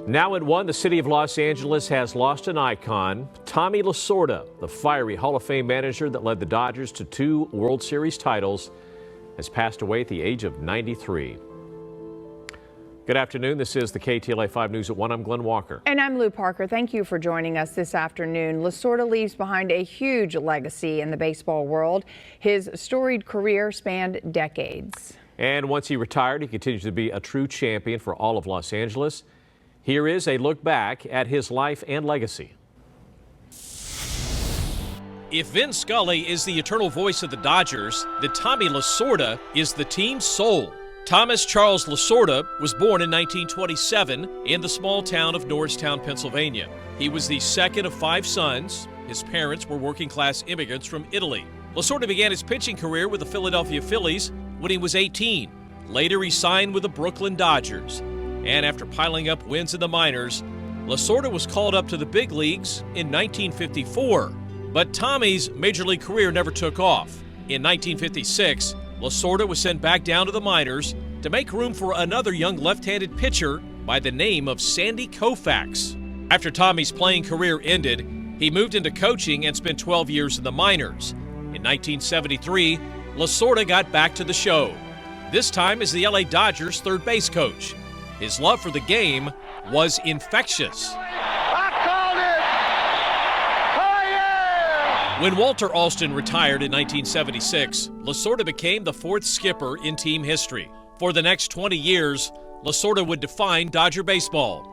Now at 1, the city of Los Angeles has lost an icon. Tommy Lasorda, the fiery Hall of Fame manager that led the Dodgers to 2 World Series titles, has passed away at the age of 93. Good afternoon. This is the KTLA 5 News at 1. I'm Glenn Walker. And I'm Lou Parker. Thank you for joining us this afternoon. Lasorda leaves behind a huge legacy in the baseball world. His storied career spanned decades. And once he retired, he continues to be a true champion for all of Los Angeles. Here is a look back at his life and legacy. If Vin Scully is the eternal voice of the Dodgers, then Tommy Lasorda is the team's soul. Thomas Charles Lasorda was born in 1927 in the small town of Norristown, Pennsylvania. He was the second of 5 sons. His parents were working-class immigrants from Italy. Lasorda began his pitching career with the Philadelphia Phillies when he was 18. Later, he signed with the Brooklyn Dodgers. And after piling up wins in the minors, Lasorda was called up to the big leagues in 1954. But Tommy's major league career never took off. In 1956, Lasorda was sent back down to the minors to make room for another young left-handed pitcher by the name of Sandy Koufax. After Tommy's playing career ended, he moved into coaching and spent 12 years in the minors. In 1973, Lasorda got back to the show, this time as the LA Dodgers' third base coach. His love for the game was infectious. I called it! Oh, yeah! When Walter Alston retired in 1976, Lasorda became the 4th skipper in team history. For the next 20 years, Lasorda would define Dodger baseball.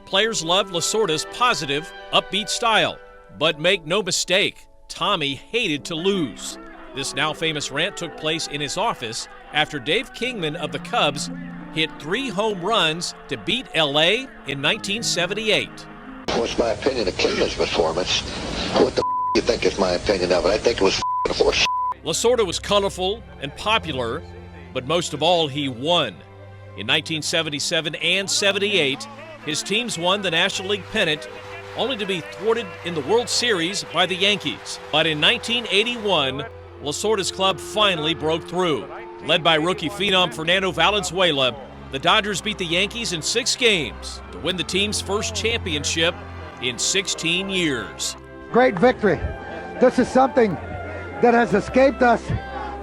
Players loved Lasorda's positive, upbeat style. But make no mistake, Tommy hated to lose. This now famous rant took place in his office after Dave Kingman of the Cubs hit 3 home runs to beat LA in 1978. What's my opinion of Kingman's performance? What the do you think is my opinion of it? I think it was horse. Lasorda was colorful and popular, but most of all, he won. In 1977 and 78, his teams won the National League pennant, only to be thwarted in the World Series by the Yankees. But in 1981, Lasorda's club finally broke through. Led by rookie phenom Fernando Valenzuela, the Dodgers beat the Yankees in 6 games to win the team's first championship in 16 years. Great victory. This is something that has escaped us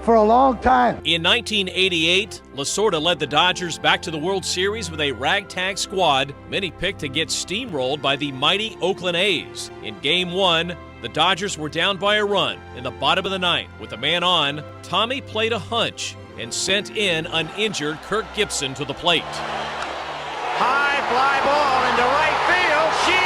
for a long time. In 1988, Lasorda led the Dodgers back to the World Series with a ragtag squad many picked to get steamrolled by the mighty Oakland A's. In Game 1, the Dodgers were down by a run in the bottom of the 9th. With a man on, Tommy played a hunch and sent in uninjured Kirk Gibson to the plate. High fly ball into right field. She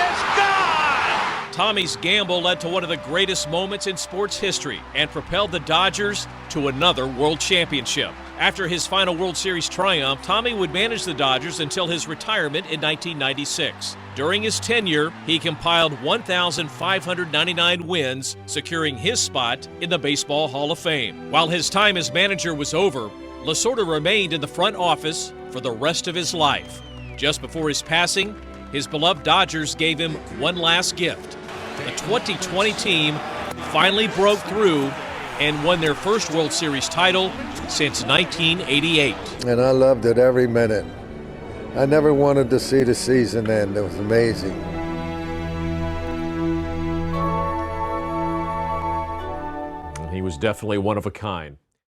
is gone! Tommy's gamble led to one of the greatest moments in sports history and propelled the Dodgers to another world championship. After his final World Series triumph, Tommy would manage the Dodgers until his retirement in 1996. During his tenure, he compiled 1,599 wins, securing his spot in the Baseball Hall of Fame. While his time as manager was over, Lasorda remained in the front office for the rest of his life. Just before his passing, his beloved Dodgers gave him one last gift. The 2020 team finally broke through and won their first World Series title since 1988. And I loved it every minute. I never wanted to see the season end. It was amazing. He was definitely one of a kind.